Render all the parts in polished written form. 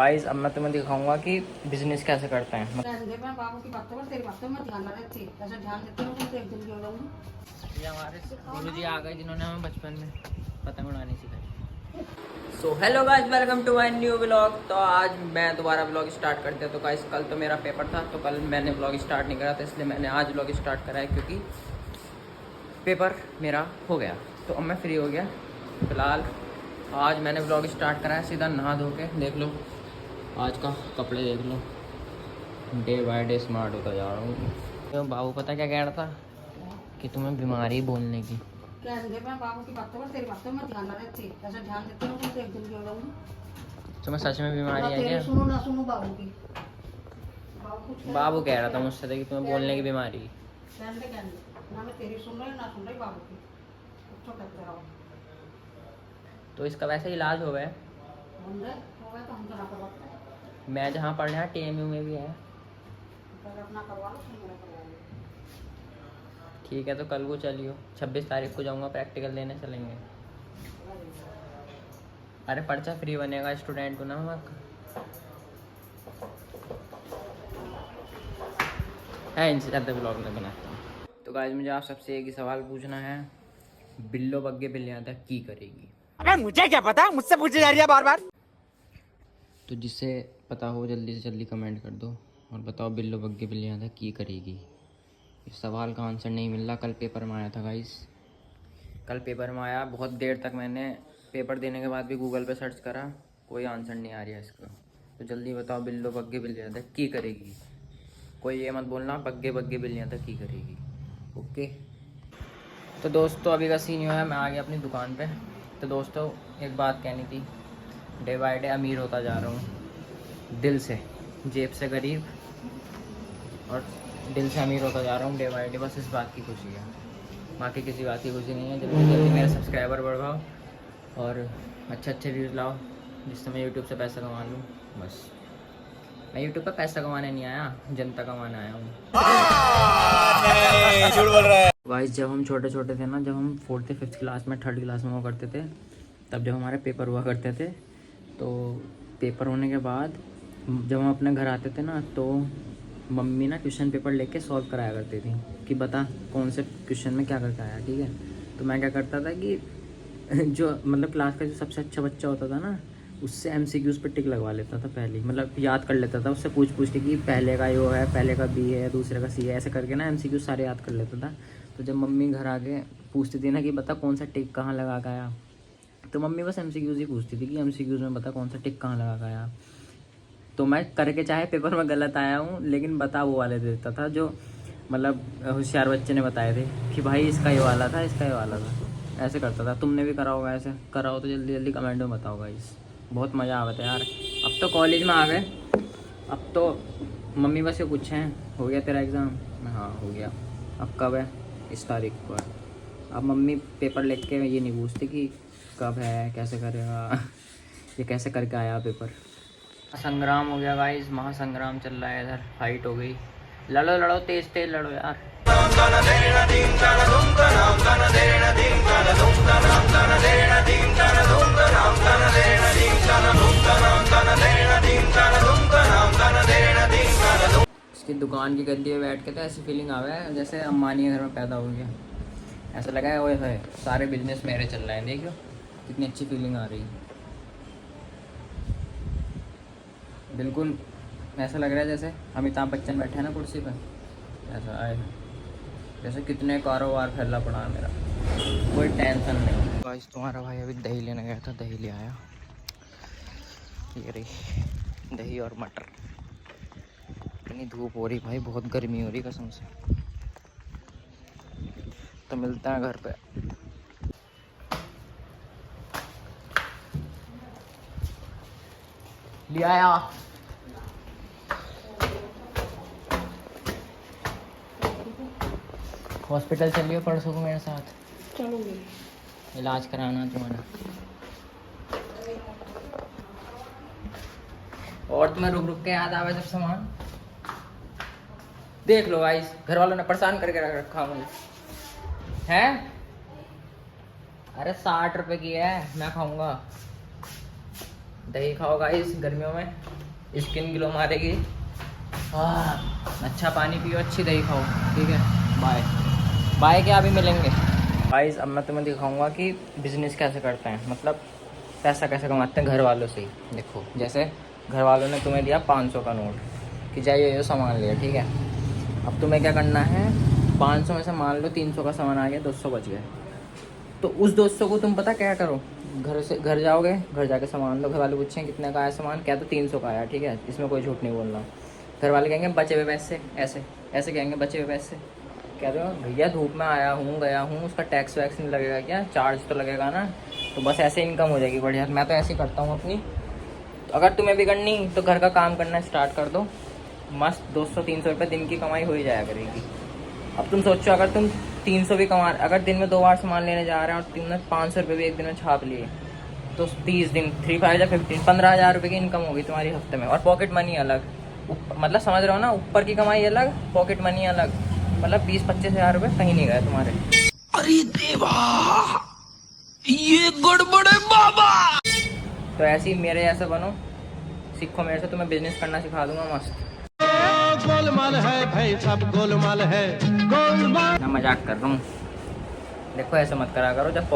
Guys अब मैं तुम्हें दिखाऊंगा कि बिजनेस कैसे करते हैं। बाबू की बातों पर तेरी बातों में ध्यान न रहती, ऐसा ध्यान देते हो तो एक दिन की हो जाऊंगी। ये हमारे गुरु जी आ गए जिन्होंने हमें बचपन में पतंग उड़ानी सिखाई। So hello guys, welcome to my new vlog. तो आज मैं दोबारा व्लॉग स्टार्ट कर दिया। तो गाइस कल तो मेरा पेपर था, तो कल मैंने व्लॉग स्टार्ट नहीं करा था, इसलिए मैंने आज व्लॉग स्टार्ट करा है क्योंकि पेपर मेरा हो गया। तो अब मैं फ्री हो गया फिलहाल। आज मैंने व्लॉग स्टार्ट करा है सीधा नहा धो के। देख लो आज का कपड़े देख लो, डे बाय डे स्मार्ट होता जा रहा हूँ। तो बाबू पता क्या कह रहा था कि तुम्हें बीमारी बोलने की। क्या मैं बाबू की बातों पर तेरी बातों में ध्यान न रहती, ऐसा ध्यान देते हो तो एक दिन की हो जाऊंगी। तुम्हें सच में बीमारी है क्या? सुनो ना सुनो बाबू की। बाबू कह रहा था मुझसे कि तुम्हें बोलने की बीमारी। ना मैं तेरी सुन रही ना सुन रही बाबू की, कुछ करते रहो। तो इसका वैसे इलाज हो गया। हो गया तो हम तो ना करवाते हैं। मैं जहाँ पढ़ रहा TMU में भी है। अपना करवा लो, फिर मेरा करवा लो। ठीक है तो कल को चलियो, 26 तारीख को जाऊँगा, प्रैक्टिकल देने चलेंगे। अरे पर्चा फ्री बनेगा स्टूडेंट को ना नमक है, इनसे ज़्यादा ब्लॉग में बनाता हूँ। तो गाइस मुझे आप सबसे एक ही सवाल पूछना है, बिल्लो बग्गे बिल्लियाँ तक की करेगी? अबे मुझे क्या पता, मुझसे पूछी जा रही है बार बार। तो जिससे पता हो जल्दी से जल्दी कमेंट कर दो और बताओ बिल्लो बग्गे बिल्लियाँ तक की करेगी। इस सवाल का आंसर नहीं मिल रहा। कल पेपर में आया था गाइस, कल पेपर में आया। बहुत देर तक मैंने पेपर देने के बाद भी गूगल पे सर्च करा, कोई आंसर नहीं आ रहा है इसका। तो जल्दी बताओ बिल्लो बग्गे बिल्लियाँ तक की करेगी। कोई ये मत बोलना बग्गे बग्गे बिल्लियाँ तक की करेगी, ओके। तो दोस्तों अभी का सीन ये है, मैं आ गया अपनी दुकान पे। तो दोस्तों एक बात कहनी थी, डे बाय डे अमीर होता जा रहा हूँ, दिल से, जेब से गरीब और दिल से अमीर होता जा रहा हूँ डे बाय डे। बस इस बात की खुशी है, बाकी किसी बात की खुशी नहीं है। जल्दी जल्दी मेरे सब्सक्राइबर बढ़ाओ और अच्छे अच्छे व्यूज़ लाओ, जिससे मैं यूट्यूब से पैसा कमा लूँ। बस मैं यूट्यूब पर पैसा कमाने नहीं आया, जनता कमाने आया हूँ। झूठ बोल रहा है गाइस। जब हम छोटे छोटे थे ना, जब हम 4th 5th क्लास में 3rd क्लास में हुआ करते थे, तब जब हमारे पेपर हुआ करते थे, तो पेपर होने के बाद जब हम अपने घर आते थे ना, तो मम्मी ना क्वेश्चन पेपर लेके सॉल्व कराया करती थी कि बता कौन से क्वेश्चन में क्या करके आया, ठीक है। तो मैं क्या करता था कि जो मतलब क्लास का जो सबसे अच्छा बच्चा होता था ना, उससे MCQs पे टिक लगवा लेता था पहले, मतलब याद कर लेता था उससे पूछ पूछ के कि पहले का यो है, पहले का B है, दूसरे का C है, ऐसे करके ना MCQs सारे याद कर लेता था। तो जब मम्मी घर आके पूछती थी ना कि बता कौन सा टिक कहाँ लगा के आया, तो मम्मी बस MCQs ही पूछती थी कि MCQs में बता कौन सा टिक कहाँ लगा के आया। तो मैं करके चाहे पेपर में गलत आया हूँ, लेकिन बता वो वाले देता था जो मतलब होशियार बच्चे ने बताए थे कि भाई इसका ये वाला था, इसका ये वाला था, ऐसे करता था। तुमने भी करा होगा ऐसे? कराओ तो जल्दी जल्दी कमेंट में बताओ गाइस, बहुत मज़ा आता था यार। अब तो कॉलेज में आ गए, अब तो मम्मी बस ये पूछें हो गया तेरा एग्ज़ाम? हाँ हो गया। अब कब है? इस तारीख को है। अब मम्मी पेपर लिख के ये नहीं पूछती कि कब है, कैसे करेगा, ये कैसे करके आया पेपर। संग्राम हो गया गाइस, महासंग्राम चल रहा है इधर, फाइट हो गई। लड़ो लड़ो, तेज तेज लड़ो यार। इसकी दुकान की गद्दी में बैठ के तो ऐसी फीलिंग आ गया है जैसे अम्बानी के घर में पैदा हो गया। ऐसा लगा है वो सारे बिजनेस मेरे चल रहे हैं। देखो कितनी अच्छी फीलिंग आ रही है, बिल्कुल ऐसा लग रहा है जैसे अमिताभ बच्चन बैठे हैं ना कुर्सी पर, ऐसा आए जैसे कितने कारोबार फैला पड़ा है मेरा, कोई टेंशन नहीं। गाइस तुम्हारा भाई अभी दही लेने गया था, दही ले आया। ये रही दही और मटर। इतनी धूप हो रही भाई, बहुत गर्मी हो रही कसम से। तो मिलता है घर पे। ले आया। हॉस्पिटल चलिए परसों को मेरे साथ, चलूंगी। इलाज कराना तुम्हारा। और तुम्हें रुक रुक के याद आवे जब सामान। देख लो गाइस, घर वालों ने परेशान करके रख रखा मुझे है। अरे 60 रुपए की है, मैं खाऊंगा। दही खाओ गाइस, गर्मियों में स्किन ग्लो मारेगी। अच्छा पानी पियो, अच्छी दही खाओ, ठीक है। बाय बाय, क्या अभी मिलेंगे गाइस। अब मैं तुम्हें दिखाऊंगा कि बिजनेस कैसे करते हैं, मतलब पैसा कैसे कमाते हैं घर वालों से ही। देखो जैसे घर वालों ने तुम्हें दिया 500 का नोट कि जाइए ये सामान लिया, ठीक है। अब तुम्हें क्या करना है, 500 में से मान लो 300 का सामान आ गया, 200 बच गए। तो उस 200 को तुम पता क्या करो, घर जाओगे, घर जाके सामान लो, घर वाले पूछें कितने का आया सामान, क्या तो 300 का आया, ठीक है। इसमें कोई झूठ नहीं बोलना। घर वाले कहेंगे बचे हुए पैसे, ऐसे ऐसे कहेंगे बचे हुए पैसे। कह रहे हो भैया धूप में आया हूँ गया हूँ, उसका टैक्स वैक्स नहीं लगेगा क्या, चार्ज तो लगेगा ना, तो बस ऐसे इनकम हो जाएगी बढ़िया। मैं तो ऐसे ही करता हूँ अपनी। तो अगर तुम्हें भी करनी तो घर का काम करना स्टार्ट कर दो, मस्त 200-300 रुपये दिन की कमाई हो ही जाया करेगी। अब तुम सोचो अगर तुम 300 भी कमा, अगर दिन में 2 बार सामान लेने जा रहे हैं और तुमने 500 रुपये भी एक दिन में छाप लिए, तो 30 दिन 3 5 15 15,000 रुपये की इनकम होगी तुम्हारी हफ्ते में। और पॉकेट मनी अलग, मतलब समझ रहे हो ना, ऊपर की कमाई अलग, पॉकेट मनी अलग, मतलब 20-25 हज़ार रुपये कहीं नहीं गए तुम्हारे। अरे देवा, ये गड़बड़ है बाबा। तो ऐसे ही मेरे जैसे बनो, सीखो मेरे से, तुम्हें बिजनेस करना सिखा दूंगा मस्त। गोलमाल है भाई, सब गोलमाल है, गोलमाल। मैं मजाक कर रहा हूँ। देखो ऐसे मत करा करो, जब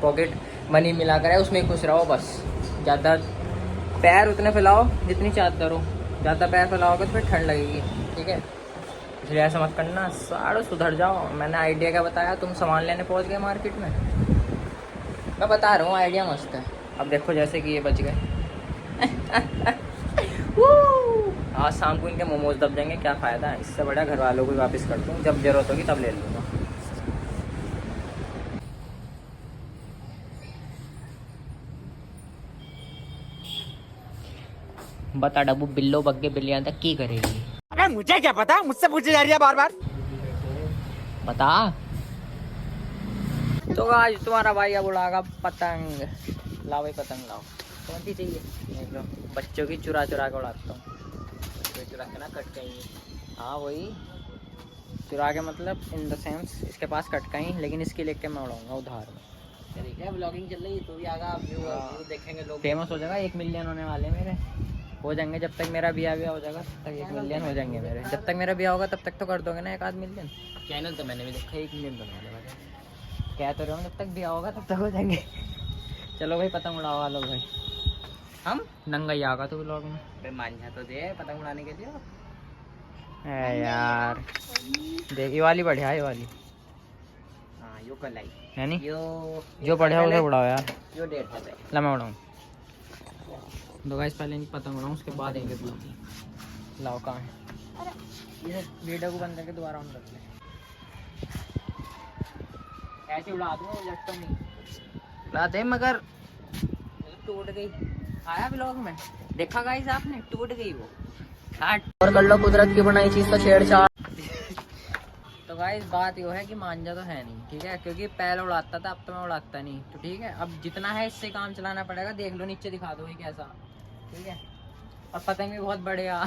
पॉकेट मनी मिला करे उसमें ही खुश रहो बस। ज़्यादा पैर उतने फैलाओ जितनी चादर हो, ज़्यादा पैर फैलाओगे तो फिर ठंड लगेगी, ठीक है। इसलिए ऐसा मत करना, साड़ो सुधर जाओ। मैंने आइडिया क्या बताया, तुम सामान लेने पहुँच गए मार्केट में, मैं बता रहा हूँ आइडिया मस्त है। अब देखो जैसे कि ये बच गए आज शाम को इनके मोमोज दब जाएंगे, क्या फ़ायदा है, इससे बढ़िया घर वालों को ही वापस कर दूँ, जब ज़रूरत होगी तब ले लूँगा। बता डब्बू, बिल्लो बग्गे बिल्लियाँ तक की करेगी। अबे मुझे क्या पता, मुझसे पूछे जा रही है बार बार। बता। तो आज तुम्हारा भाई अब उड़ागा पतंग। लाओ भाई पतंग लाओ, कौन सी चाहिए देख लो। बच्चों की चुरा चुरा के उड़ाता हूँ, चुरा के ना कट कहीं। हाँ वही चुरा के, मतलब इन द सेंस इसके पास कट कहीं, लेकिन इसकी लेके मैं उड़ाऊंगा उधार में। देख रहे ब्लॉगिंग चल रही है, तो भी आगा व्यू देखेंगे लोग। फेमस हो जाएगा, 1 मिलियन होने वाले मेरे, हो जाएंगे। जब तक मेरा ब्याह हो जाएगा तब तक 1 मिलियन हो जाएंगे मेरे। जब तक मेरा ब्याह होगा तब तक तो कर दोगे ना 1 आध मिलियन। चैनल तो मैंने भी देखा 1 मिलियन बनाने वाले। क्या तो रहा हूँ, जब तक ब्याह होगा तब तक हो जाएंगे। चलो भाई पतंग उड़ावा लो भाई, हम नंगा ही आगा तो ब्लॉग में। मांझा तो दे पतंग उड़ाने के लिए। है यार, देख ये वाली बढ़िया है, ये वाली हाँ यो कल आई है नहीं, यो जो बढ़िया उसे उड़ाओ यार। यो 1.5 है। ला मैं उड़ाऊँ, दो गाइस पहले इनकी पतंग उड़ाऊँ, उसके बाद इनके दूसरी। लाओ कहाँ है ये, वीडियो को बंद करके दोबारा ऑन कर ले। ऐसे उड़ा दूँ, जट तो नहीं उड़ाते मगर टूट गई। आया ब्लॉग में देखा गाइस आपने, टूट गई वो। और कर लो कुदरत की बनाई चीज तो छेड़छाड़। तो गाइस बात ये है कि मांझा तो है नहीं, ठीक है, क्योंकि पहले उड़ाता था, अब तो मैं उड़ाता नहीं। तो ठीक है, अब जितना है इससे काम चलाना पड़ेगा। देख लो नीचे दिखा दो ये कैसा, ठीक है। और पतंग भी बहुत बढ़िया।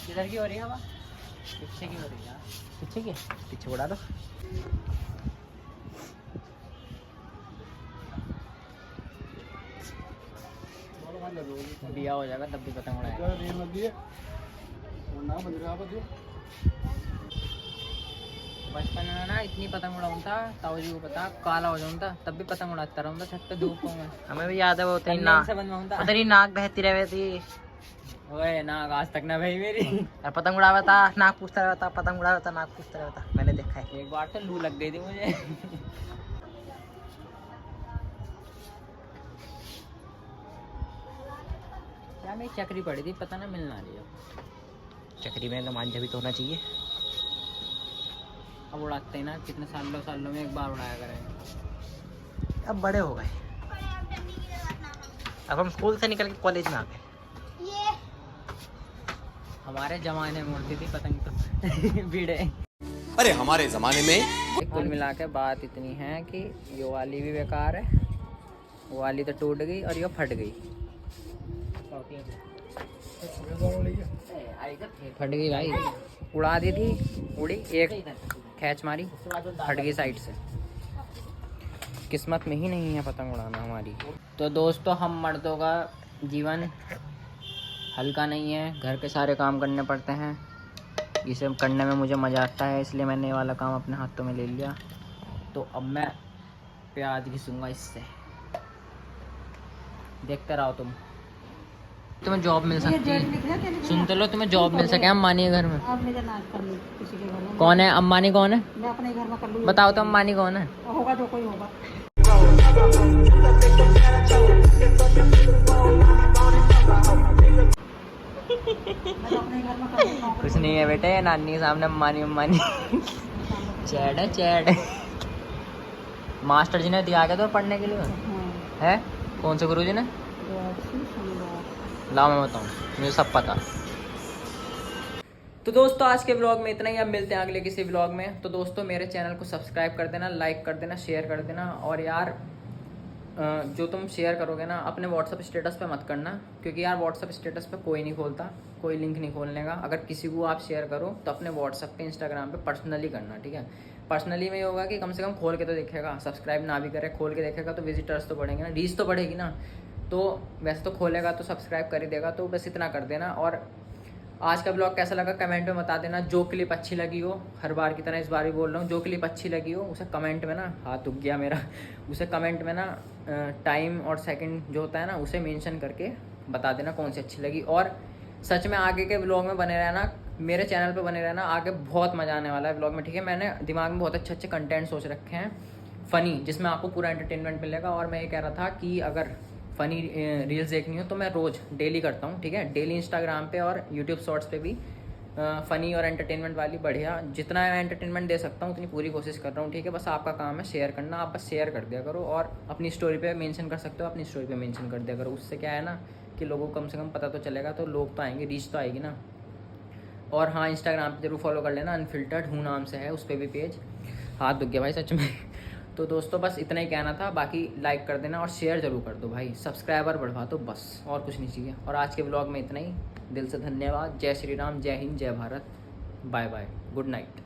किधर की हो रही है हवा, पीछे की हो रही है, पीछे की, पीछे उड़ा दो। दिया हो जाएगा तब भी पतंग उड़ाएगा। बचपन में ना इतनी पतंग उड़ाऊँ था, ताऊ जी को पता, काला हो जाऊँ था तब भी पतंग उड़ाता रहूँ था छत पे धूप में। हमें भी याद है वो तेरी नाक से बनवाऊँ था, तेरी नाक बहती रहे थी। ओए नाक आज तक ना भाई मेरी। और पतंग उड़ावा था, नाक पूछता रहता, पतंग उड़ावा था, नाक पूछता रहता, मैंने देखा है। एक बार तो लू लग गई थी मुझे। क्या मेरी चक्री पड़ी थी, पता ना मिलना रही है। चक्री में तो मांझा भी तो होना चाहिए। अब उड़ाते ही ना, कितने सालों में एक बार उड़ाया करें। अब बड़े हो गए, अब हम स्कूल से निकल के कॉलेज में आ गए। हमारे जमाने में उड़ती थी पतंग तो भिड़े। अरे हमारे जमाने में। कुल मिला के बात इतनी है कि ये वाली भी बेकार है, वो वाली तो टूट गई और ये फट गई। फट गई भाई, उड़ा दी थी, उड़ी, एक खैच मारी, फट गई साइड से। किस्मत में ही नहीं है पतंग उड़ाना हमारी। तो दोस्तों हम मर्दों का जीवन हल्का नहीं है, घर के सारे काम करने पड़ते हैं। इसे करने में मुझे मज़ा आता है, इसलिए मैंने ये वाला काम अपने हाथों में ले लिया। तो अब मैं प्याज घिसूँगा इससे, देखते रहो तुम। तुम्हें जॉब मिल सकती है, सुनते लो, तुम्हें जॉब मिल सके अम्बानी के घर में। अब मेरा नाच कर ली किसी के घर में। कौन है अम्बानी? कौन है मैं अपने घर में कर लूँ। बताओ तो, अम्बानी कौन है? होगा जो कोई होगा। मैं तो अपने घर में कर लूँ नौकरी। कुछ नहीं है बेटे, नानी के सामने अम्बानी अम्बानी चैड है चैड। मास्टर जी ने दिया क्या तो पढ़ने के लिए हाँ, है? कौन से गुरु जी ने? लाओ मैं बताऊँ, मुझे सब पता। तो दोस्तों आज के ब्लॉग में इतना ही, अब मिलते हैं अगले किसी ब्लॉग में। तो दोस्तों मेरे चैनल को सब्सक्राइब कर देना, लाइक कर देना, शेयर कर देना। और यार जो तुम शेयर करोगे ना अपने व्हाट्सअप स्टेटस पे मत करना, क्योंकि यार व्हाट्सअप स्टेटस पे कोई नहीं खोलता, कोई लिंक नहीं खोलने का। अगर किसी को आप शेयर करो तो अपने व्हाट्सअप पे, इंस्टाग्राम पे पर्सनली करना, ठीक है? पर्सनली में ये होगा कि कम से कम खोल के तो देखेगा, सब्सक्राइब ना भी करे खोल के देखेगा तो विजिटर्स तो बढ़ेंगे ना, रीच तो बढ़ेगी ना। तो वैसे तो खोलेगा तो सब्सक्राइब कर ही देगा। तो बस इतना कर देना। और आज का ब्लॉग कैसा लगा कमेंट में बता देना। जो क्लिप अच्छी लगी हो, हर बार की तरह इस बार भी बोल रहा हूँ, जो क्लिप अच्छी लगी हो उसे कमेंट में ना, हाथ दुख गया मेरा, उसे कमेंट में ना टाइम और सेकंड जो होता है ना उसे मेंशन करके बता देना कौन सी अच्छी लगी। और सच में आगे के ब्लॉग में बने रहना, मेरे चैनल पे बने रहना, आगे बहुत मज़ा आने वाला है ब्लॉग में, ठीक है? मैंने दिमाग में बहुत अच्छे अच्छे कंटेंट सोच रखे हैं फ़नी, जिसमें आपको पूरा एंटरटेनमेंट मिलेगा। और मैं ये कह रहा था कि अगर फ़नी रील्स देखनी हो तो मैं रोज़ डेली करता हूँ, ठीक है? डेली इंस्टाग्राम पे और यूट्यूब शॉर्ट्स पे भी फ़नी और एंटरटेनमेंट वाली बढ़िया, जितना मैं एंटरटेनमेंट दे सकता हूँ उतनी पूरी कोशिश कर रहा हूँ, ठीक है? बस आपका काम है शेयर करना, आप बस शेयर कर दिया करो। और अपनी स्टोरी पे मेंशन कर सकते हो, अपनी स्टोरी पे मेंशन कर दिया करो। उससे क्या है ना कि लोगों को कम से कम पता तो चलेगा, तो लोग तो आएंगे, रीच तो आएगी ना। और हाँ, इंस्टाग्राम पे जरूर फॉलो कर लेना, अनफिल्टर्ड हूँ नाम से है, उस पर भी पेज। हाथ दुख गया भाई सच में। तो दोस्तों बस इतना ही कहना था, बाकी लाइक कर देना और शेयर जरूर कर दो भाई, सब्सक्राइबर बढ़वा दो बस, और कुछ नहीं चाहिए। और आज के ब्लॉग में इतना ही, दिल से धन्यवाद। जय श्री राम, जय हिंद, जय Bharat, bye bye, good night.